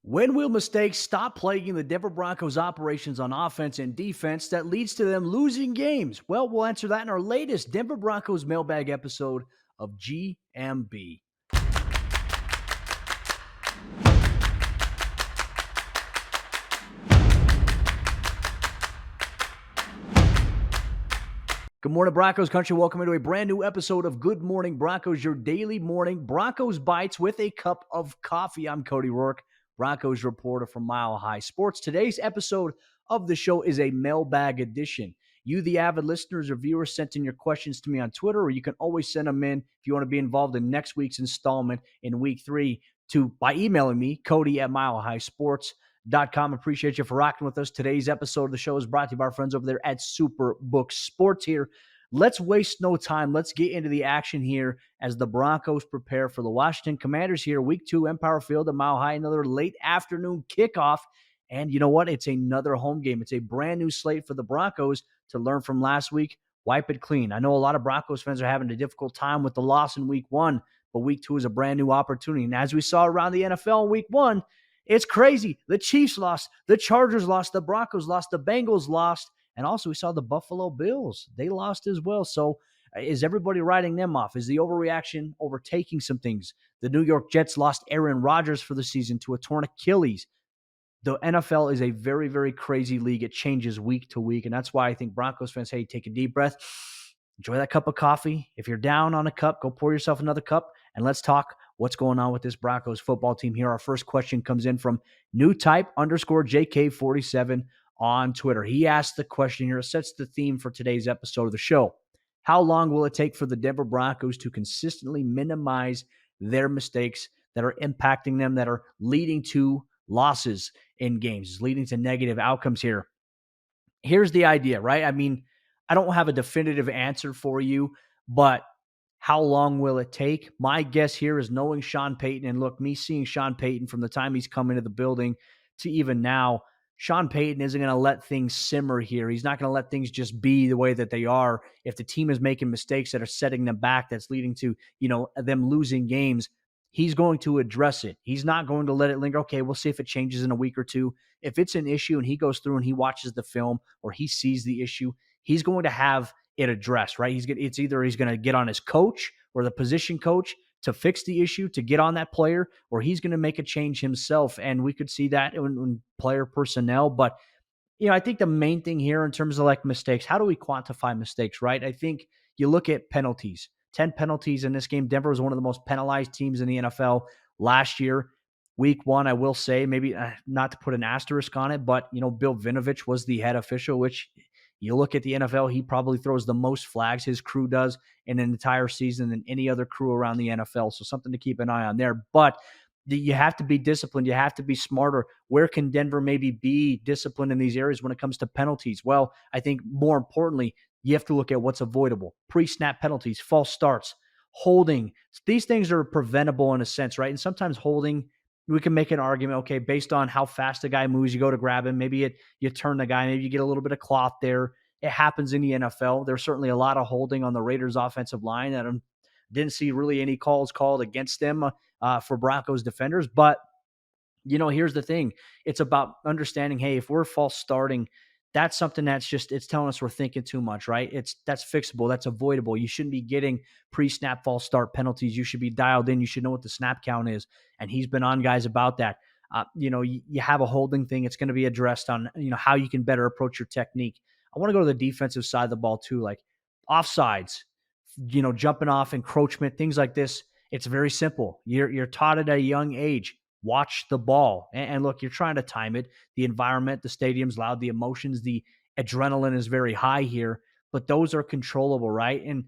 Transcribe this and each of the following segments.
When will mistakes stop plaguing the Denver Broncos operations on offense and defense that leads to them losing games? Well, we'll answer that in our latest Denver Broncos mailbag episode of GMB. Good morning, Broncos Country. Welcome into a brand new episode of Good Morning Broncos, your daily morning Broncos bites with a cup of coffee. I'm Cody Roark, Broncos reporter from Mile High Sports. Today's episode of the show is a mailbag edition. You, the avid listeners or viewers, sent in your questions to me on Twitter, or you can always send them in if you want to be involved in next week's installment in week 3 by emailing me, Cody at milehighsports.com. Appreciate you for rocking with us. Today's episode of the show is brought to you by our friends over there at Superbook Sports here. Let's waste no time. Let's get into the action here as the Broncos prepare for the Washington Commanders here. Week 2, Empire Field at Mile High, another late afternoon kickoff. And you know what? It's another home game. It's a brand new slate for the Broncos to learn from last week. Wipe it clean. I know a lot of Broncos fans are having a difficult time with the loss in week 1, but week 2 is a brand new opportunity. And as we saw around the NFL in week 1, it's crazy. The Chiefs lost, the Chargers lost, the Broncos lost, the Bengals lost, and also we saw the Buffalo Bills. They lost as well. So is everybody writing them off? Is the overreaction overtaking some things? The New York Jets lost Aaron Rodgers for the season to a torn Achilles. The NFL is a very, very crazy league. It changes week to week, and that's why I think Broncos fans, hey, take a deep breath, enjoy that cup of coffee. If you're down on a cup, go pour yourself another cup, and let's talk what's going on with this Broncos football team here. Our first question comes in from newtype_JK47 on Twitter. He asked the question here, sets the theme for today's episode of the show. How long will it take for the Denver Broncos to consistently minimize their mistakes that are impacting them, that are leading to losses in games, leading to negative outcomes here? Here's the idea, right? I mean, I don't have a definitive answer for you, but how long will it take? My guess here is knowing Sean Payton, and look, me seeing Sean Payton from the time he's come into the building to even now, Sean Payton isn't going to let things simmer here. He's not going to let things just be the way that they are. If the team is making mistakes that are setting them back, that's leading to, them losing games, he's going to address it. He's not going to let it linger. Okay, we'll see if it changes in a week or two. If it's an issue and he goes through and he watches the film or he sees the issue, he's going to have it addressed, right? It's either he's going to get on his coach or the position coach to fix the issue, to get on that player, or he's going to make a change himself. And we could see that in player personnel. But, I think the main thing here in terms of like mistakes, how do we quantify mistakes, right? I think you look at penalties. 10 penalties in this game. Denver was one of the most penalized teams in the NFL last year. Week 1, I will say, maybe not to put an asterisk on it, but, Bill Vinovich was the head official, which you look at the NFL, he probably throws the most flags, his crew does, in an entire season than any other crew around the NFL. So something to keep an eye on there. But you have to be disciplined. You have to be smarter. Where can Denver maybe be disciplined in these areas when it comes to penalties? Well, I think more importantly, you have to look at what's avoidable. Pre-snap penalties, false starts, holding. These things are preventable in a sense, right? And sometimes holding, we can make an argument, okay, based on how fast the guy moves, you go to grab him. Maybe you turn the guy. Maybe you get a little bit of cloth there. It happens in the NFL. There's certainly a lot of holding on the Raiders' offensive line. I didn't see really any calls called against them for Broncos defenders. But, here's the thing. It's about understanding, hey, if we're false starting, that's something it's telling us we're thinking too much, right? That's fixable. That's avoidable. You shouldn't be getting pre-snap false start penalties. You should be dialed in. You should know what the snap count is. And he's been on guys about that. You have a holding thing. It's going to be addressed on, how you can better approach your technique. I want to go to the defensive side of the ball too, like offsides, jumping off, encroachment, things like this. It's very simple. You're taught at a young age. Watch the ball. And look, you're trying to time it. The environment, the stadium's loud, the emotions, the adrenaline is very high here, but those are controllable, right? And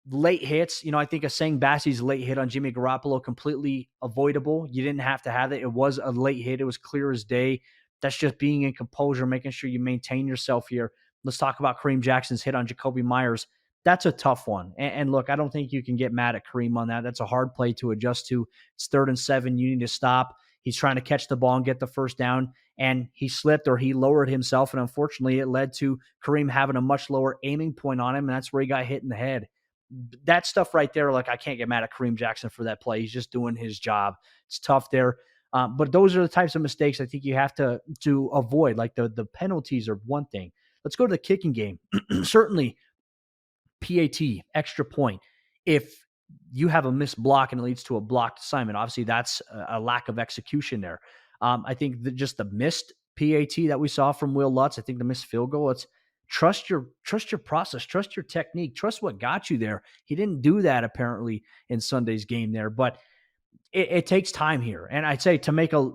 late hits, I think a Sang Bassey's late hit on Jimmy Garoppolo, completely avoidable. You didn't have to have it. It was a late hit. It was clear as day. That's just being in composure, making sure you maintain yourself here. Let's talk about Kareem Jackson's hit on Jacoby Myers. That's a tough one. And look, I don't think you can get mad at Kareem on that. That's a hard play to adjust to. It's 3rd and 7. You need to stop. He's trying to catch the ball and get the first down, and he slipped or he lowered himself, and unfortunately it led to Kareem having a much lower aiming point on him, and that's where he got hit in the head. That stuff right there, like I can't get mad at Kareem Jackson for that play. He's just doing his job. It's tough there. But those are the types of mistakes I think you have to avoid. Like the penalties are one thing. Let's go to the kicking game. Certainly, PAT, extra point. If you have a missed block and it leads to a blocked assignment, obviously that's a lack of execution there. I think just the missed PAT that we saw from Will Lutz, I think the missed field goal, it's trust your process, trust your technique, trust what got you there. He didn't do that apparently in Sunday's game there, but it takes time here. And I'd say to make a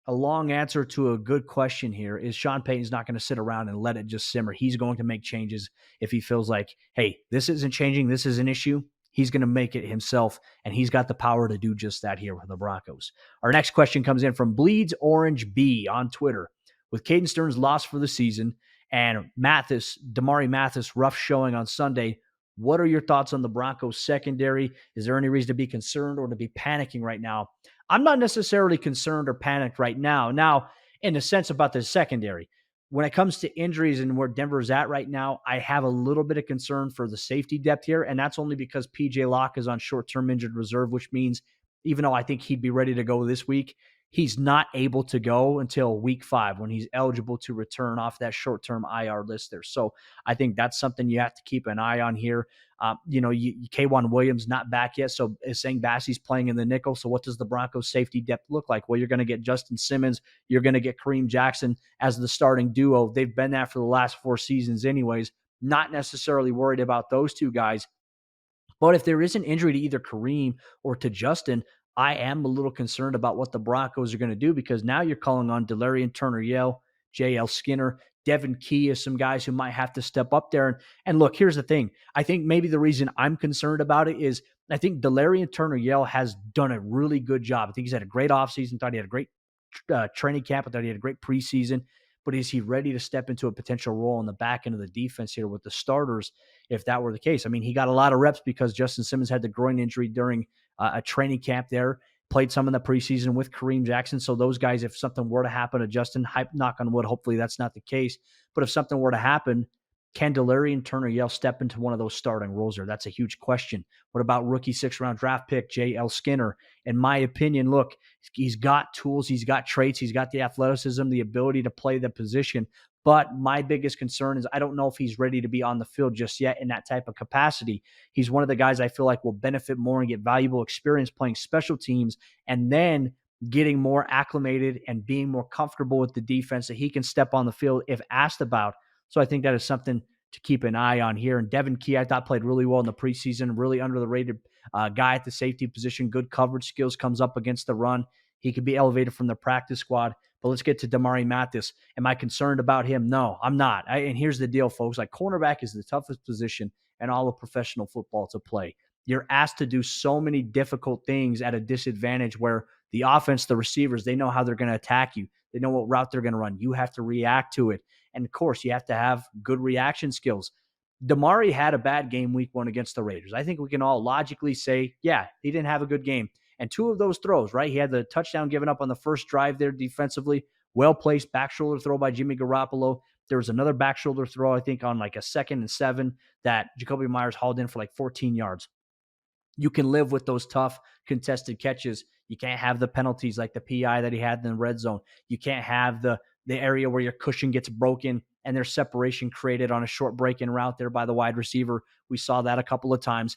long answer to a good question here is Sean Payton's not going to sit around and let it just simmer. He's going to make changes if he feels like, hey, this isn't changing, this is an issue. He's going to make it himself, and he's got the power to do just that here with the Broncos. Our next question comes in from Bleeds Orange B on Twitter. With Caden Stern's loss for the season and Damari Mathis rough showing on Sunday, what are your thoughts on the Broncos secondary? Is there any reason to be concerned or to be panicking right now? I'm not necessarily concerned or panicked right now. Now, in a sense about the secondary, when it comes to injuries and where Denver's at right now, I have a little bit of concern for the safety depth here. And that's only because PJ Locke is on short-term injured reserve, which means even though I think he'd be ready to go this week, he's not able to go until week 5 when he's eligible to return off that short-term IR list there. So I think that's something you have to keep an eye on here. K'Wan Williams not back yet, so Sang Bassey's playing in the nickel. So what does the Broncos safety depth look like? Well, you're going to get Justin Simmons. You're going to get Kareem Jackson as the starting duo. They've been that for the last 4 seasons anyways. Not necessarily worried about those two guys. But if there is an injury to either Kareem or to Justin, I am a little concerned about what the Broncos are going to do because now you're calling on Delarian Turner-Yell, J.L. Skinner, Devin Key as some guys who might have to step up there. And look, here's the thing. I think maybe the reason I'm concerned about it is I think Delarian Turner-Yell has done a really good job. I think he's had a great offseason. Thought he had a great training camp. I thought he had a great preseason. But is he ready to step into a potential role in the back end of the defense here with the starters if that were the case? I mean, he got a lot of reps because Justin Simmons had the groin injury during a training camp there, played some in the preseason with Kareem Jackson. So those guys, if something were to happen to Justin, knock on wood, hopefully that's not the case. But if something were to happen, can Delarian Turner-Yell step into one of those starting roles there? That's a huge question. What about rookie 6th-round draft pick J.L. Skinner? In my opinion, look, he's got tools, he's got traits, he's got the athleticism, the ability to play the position. But my biggest concern is I don't know if he's ready to be on the field just yet in that type of capacity. He's one of the guys I feel like will benefit more and get valuable experience playing special teams and then getting more acclimated and being more comfortable with the defense that he can step on the field if asked about. So I think that is something to keep an eye on here. And Devin Key, I thought, played really well in the preseason, really under the rated guy at the safety position, good coverage skills, comes up against the run. He could be elevated from the practice squad. But let's get to Damari Mathis. Am I concerned about him? No, I'm not. And here's the deal, folks. Like, cornerback is the toughest position in all of professional football to play. You're asked to do so many difficult things at a disadvantage where the offense, the receivers, they know how they're going to attack you. They know what route they're going to run. You have to react to it. And, of course, you have to have good reaction skills. Damari had a bad game week 1 against the Raiders. I think we can all logically say, yeah, he didn't have a good game. And 2 of those throws, right? He had the touchdown given up on the first drive there defensively. Well-placed back shoulder throw by Jimmy Garoppolo. There was another back shoulder throw, I think, on like a 2nd and 7 that Jacoby Myers hauled in for like 14 yards. You can live with those tough contested catches. You can't have the penalties like the PI that he had in the red zone. You can't have the area where your cushion gets broken and there's separation created on a short break-in route there by the wide receiver. We saw that a couple of times.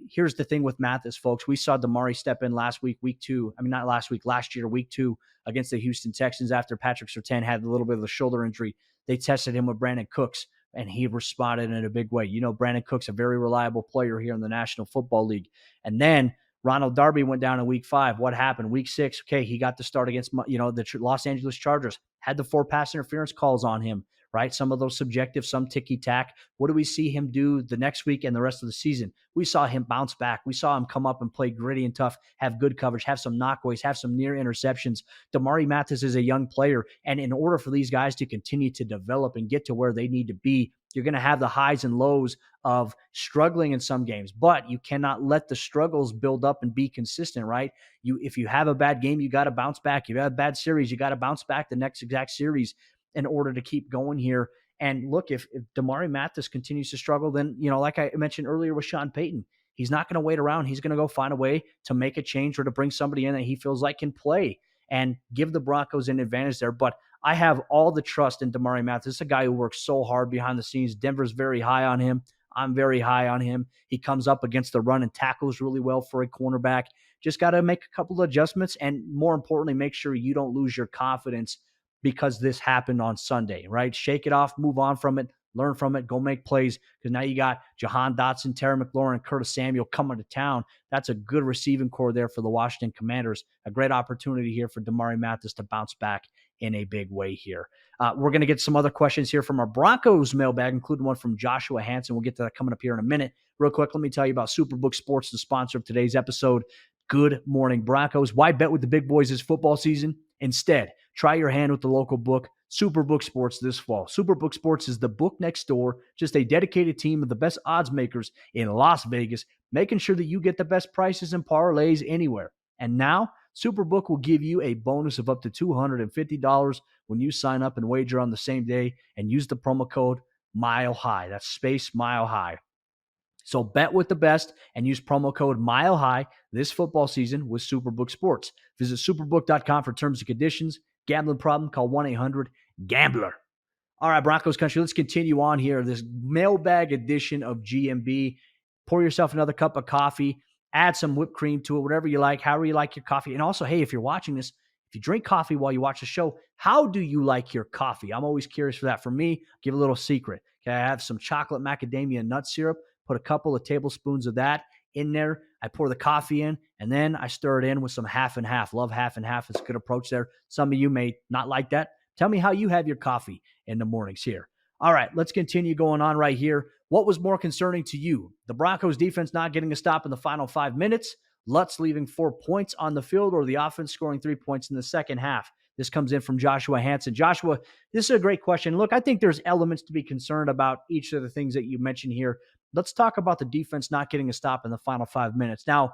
Here's the thing with Mathis, folks. We saw Damari step in last year, week 2, against the Houston Texans after Patrick Surtain had a little bit of a shoulder injury. They tested him with Brandon Cooks, and he responded in a big way. You know, Brandon Cook's a very reliable player here in the National Football League. And then Ronald Darby went down in week 5. What happened? Week 6, okay, he got the start against, the Los Angeles Chargers. Had the 4 pass interference calls on him, right? Some of those subjective, some ticky-tack. What do we see him do the next week and the rest of the season? We saw him bounce back. We saw him come up and play gritty and tough, have good coverage, have some knockways, have some near interceptions. Damari Mathis is a young player, and in order for these guys to continue to develop and get to where they need to be, you're going to have the highs and lows of struggling in some games, but you cannot let the struggles build up and be consistent, right? If you have a bad game, you got to bounce back. If you have a bad series, you got to bounce back the next exact series in order to keep going here. And look, if Damari Mathis continues to struggle, then, like I mentioned earlier with Sean Payton, he's not going to wait around. He's going to go find a way to make a change or to bring somebody in that he feels like can play. and give the Broncos an advantage there. But I have all the trust in Damari Mathis. This is a guy who works so hard behind the scenes. Denver's very high on him. I'm very high on him. He comes up against the run and tackles really well for a cornerback. Just got to make a couple of adjustments, and more importantly, make sure you don't lose your confidence because this happened on Sunday, right? Shake it off, move on from it, learn from it, go make plays, because now you got Jahan Dotson, Terry McLaurin, Curtis Samuel coming to town. That's a good receiving core there for the Washington Commanders. A great opportunity here for Damari Mathis to bounce back in a big way here. We're going to get some other questions here from our Broncos mailbag, including one from Joshua Hansen. We'll get to that coming up here in a minute. Real quick, let me tell you about Superbook Sports, the sponsor of today's episode. Good Morning Broncos. Why bet with the big boys this football season? Instead, try your hand with the local book, Superbook Sports, this fall. Superbook Sports is the book next door, just a dedicated team of the best odds makers in Las Vegas, making sure that you get the best prices and parlays anywhere. And now, Superbook will give you a bonus of up to $250 when you sign up and wager on the same day and use the promo code MILEHIGH. That's space Mile High. So bet with the best and use promo code MILEHIGH this football season with Superbook Sports. Visit superbook.com for terms and conditions. Gambling problem? Call 1-800-GAMBLER. All right, Broncos Country, let's continue on here. This mailbag edition of GMB. Pour yourself another cup of coffee. Add some whipped cream to it, whatever you like, however you like your coffee. And also, hey, if you're watching this, if you drink coffee while you watch the show, how do you like your coffee? I'm always curious for that. For me, give a little secret. Okay, I have some chocolate macadamia nut syrup. Put a couple of tablespoons of that in there. I pour the coffee in, and then I stir it in with some half and half. Love half and half. It's a good approach there. Some of you may not like that. Tell me how you have your coffee in the mornings here. All right, let's continue going on right here. What was more concerning to you? The Broncos defense not getting a stop in the final 5 minutes, Lutz leaving 4 points on the field, or the offense scoring 3 points in the second half? This comes in from Joshua Hansen. Joshua, this is a great question. Look, I think there's elements to be concerned about each of the things that you mentioned here. Let's talk about the defense not getting a stop in the final 5 minutes. Now,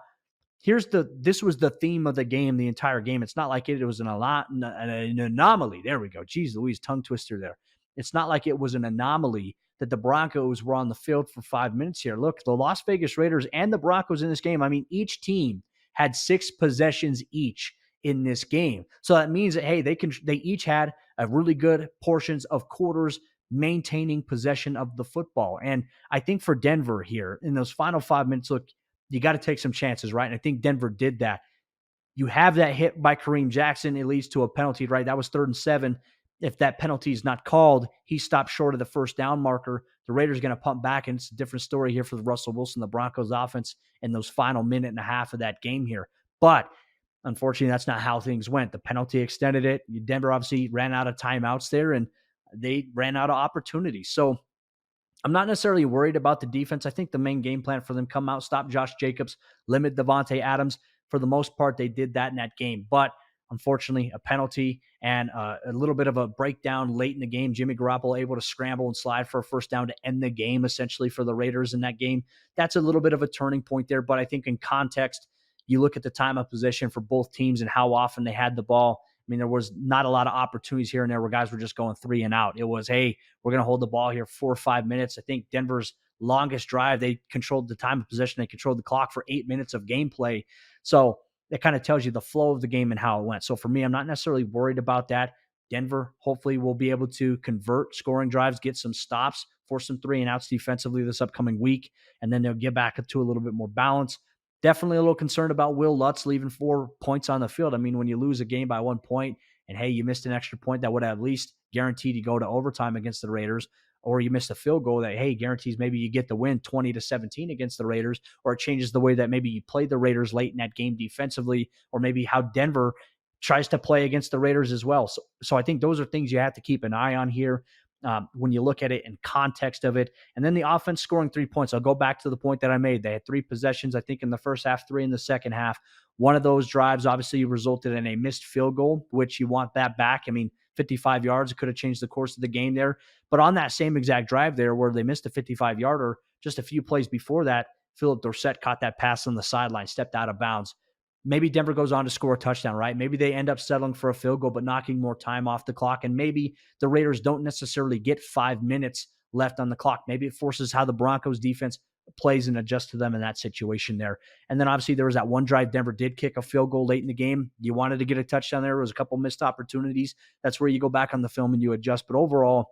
this was the theme of the game, the entire game. It's not like it was an anomaly. There we go. Jeez Louise, tongue twister there. It's not like it was an anomaly that the Broncos were on the field for 5 minutes here. Look, the Las Vegas Raiders and the Broncos in this game, I mean, each team had 6 possessions each in this game. So that means that, hey, they each had a really good portions of quarters maintaining possession of the football. And I think for Denver here in those final 5 minutes, look, you got to take some chances, right? And I think Denver did that. You have that hit by Kareem Jackson. It leads to a penalty, right? That was 3rd and 7. If that penalty is not called, he stopped short of the first down marker. The Raiders are going to pump back, and it's a different story here for Russell Wilson, the Broncos offense, in those final minute and a half of that game here. But unfortunately, that's not how things went. The penalty extended it. Denver obviously ran out of timeouts there, and they ran out of opportunities. So I'm not necessarily worried about the defense. I think the main game plan for them, come out, stop Josh Jacobs, limit Devontae Adams. For the most part, they did that in that game. But unfortunately, a penalty and a little bit of a breakdown late in the game. Jimmy Garoppolo able to scramble and slide for a first down to end the game, essentially, for the Raiders in that game. That's a little bit of a turning point there. But I think in context, you look at the time of possession for both teams and how often they had the ball. I mean, there was not a lot of opportunities here and there where guys were just going 3 and out. It was, hey, we're going to hold the ball here 4 or 5 minutes. I think Denver's longest drive, they controlled the time of possession. They controlled the clock for 8 minutes of gameplay. So that kind of tells you the flow of the game and how it went. So for me, I'm not necessarily worried about that. Denver hopefully will be able to convert scoring drives, get some stops, force some 3 and outs defensively this upcoming week, and then they'll get back to a little bit more balance. Definitely a little concerned about Will Lutz leaving 4 points on the field. I mean, when you lose a game by 1 point and, hey, you missed an extra point that would have at least guaranteed you go to overtime against the Raiders, or you missed a field goal that, hey, guarantees maybe you get the win 20-17 against the Raiders, or it changes the way that maybe you play the Raiders late in that game defensively, or maybe how Denver tries to play against the Raiders as well. So I think those are things you have to keep an eye on here. When you look at it in context of it. And then the offense scoring 3 points. I'll go back to the point that I made. They had 3 possessions, I think, in the first half, 3 in the second half. One of those drives obviously resulted in a missed field goal, which you want that back. I mean, 55 yards, it could have changed the course of the game there. But on that same exact drive there where they missed a 55-yarder, just a few plays before that, Philip Dorsett caught that pass on the sideline, stepped out of bounds. Maybe Denver goes on to score a touchdown, right? Maybe they end up settling for a field goal, but knocking more time off the clock. And maybe the Raiders don't necessarily get 5 minutes left on the clock. Maybe it forces how the Broncos defense plays and adjust to them in that situation there. And then obviously there was that one drive Denver did kick a field goal late in the game. You wanted to get a touchdown there. There was a couple missed opportunities. That's where you go back on the film and you adjust. But overall,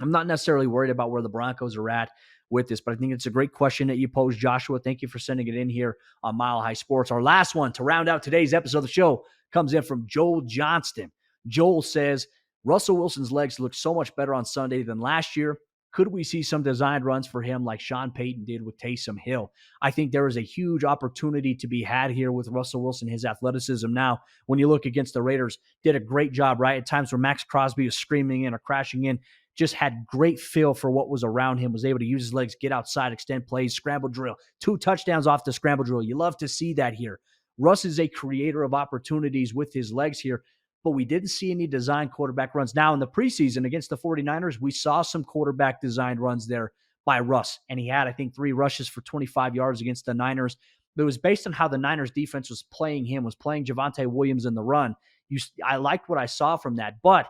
I'm not necessarily worried about where the Broncos are at with this, but I think it's a great question that you posed, Joshua. Thank you for sending it in here on Mile High Sports. Our last one to round out today's episode of the show comes in from Joel Johnston. Joel says, Russell Wilson's legs look so much better on Sunday than last year. Could we see some designed runs for him like Sean Payton did with Taysom Hill? I think there is a huge opportunity to be had here with Russell Wilson, his athleticism. Now, when you look against the Raiders, did a great job, right? At times where Max Crosby was screaming in or crashing in, just had great feel for what was around him, was able to use his legs, get outside, extend plays, scramble drill, 2 touchdowns off the scramble drill. You love to see that here. Russ is a creator of opportunities with his legs here, but we didn't see any design quarterback runs. Now, in the preseason against the 49ers, we saw some quarterback designed runs there by Russ, and he had, I think, 3 rushes for 25 yards against the Niners. But it was based on how the Niners defense was playing him, was playing Javonte Williams in the run. I liked what I saw from that, but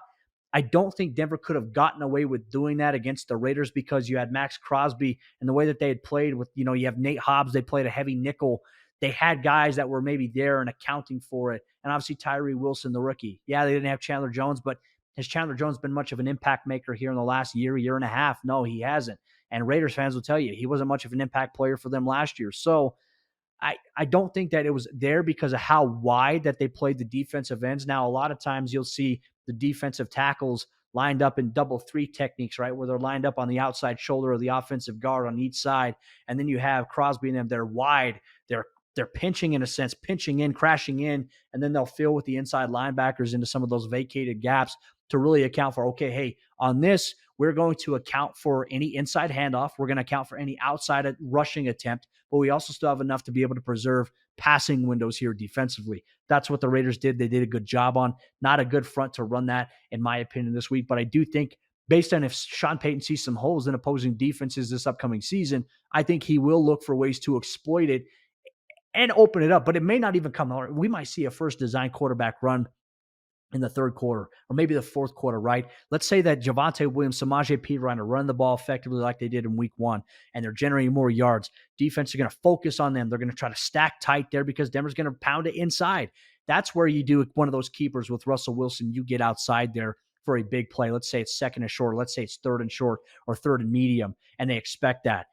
I don't think Denver could have gotten away with doing that against the Raiders because you had Max Crosby and the way that they had played with, you have Nate Hobbs, they played a heavy nickel. They had guys that were maybe there and accounting for it. And obviously Tyree Wilson, the rookie. Yeah, they didn't have Chandler Jones, but has Chandler Jones been much of an impact maker here in the last year and a half? No, he hasn't. And Raiders fans will tell you he wasn't much of an impact player for them last year. So I don't think that it was there because of how wide that they played the defensive ends. Now, a lot of times you'll see the defensive tackles lined up in double 3 techniques, right, where they're lined up on the outside shoulder of the offensive guard on each side. And then you have Crosby and them. They're wide. They're pinching in a sense, pinching in, crashing in, and then they'll fill with the inside linebackers into some of those vacated gaps to really account for, okay, hey, on this, we're going to account for any inside handoff. We're going to account for any outside rushing attempt, but we also still have enough to be able to preserve passing windows here defensively. That's what the Raiders did. They did a good job on. Not a good front to run that, in my opinion, this week. But I do think based on if Sean Payton sees some holes in opposing defenses this upcoming season, I think he will look for ways to exploit it and open it up. But it may not even come out. We might see a first design quarterback run in the third quarter or maybe the fourth quarter, right? Let's say that Javonte Williams, Samaje Perine are running the ball effectively like they did in week 1, and they're generating more yards. Defense are going to focus on them. They're going to try to stack tight there because Denver's going to pound it inside. That's where you do one of those keepers with Russell Wilson. You get outside there for a big play. Let's say it's second and short. Let's say it's third and short or third and medium, and they expect that.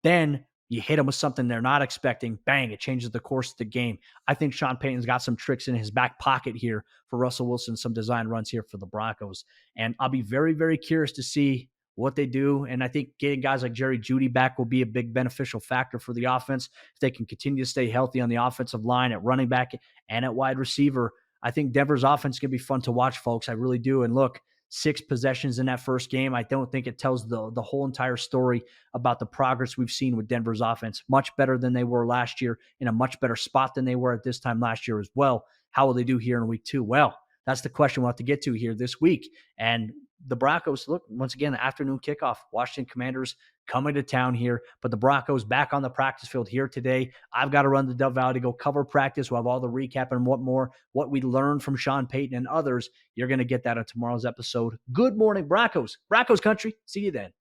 Then you hit them with something they're not expecting. Bang, it changes the course of the game. I think Sean Payton's got some tricks in his back pocket here for Russell Wilson, some design runs here for the Broncos. And I'll be very, very curious to see what they do. And I think getting guys like Jerry Jeudy back will be a big beneficial factor for the offense. If they can continue to stay healthy on the offensive line, at running back, and at wide receiver, I think Denver's offense can be fun to watch, folks. I really do. And look, 6 possessions in that first game, I don't think it tells the whole entire story about the progress we've seen with Denver's offense. Much better than they were last year, in a much better spot than they were at this time last year as well. How will they do here in week 2? Well, that's the question we'll have to get to here this week. And the Broncos, look, once again, the afternoon kickoff, Washington Commanders coming to town here, but the Broncos back on the practice field here today. I've got to run to Dove Valley to go cover practice. We'll have all the recap and what we learned from Sean Payton and others. You're going to get that on tomorrow's episode. Good morning, Broncos. Broncos country. See you then.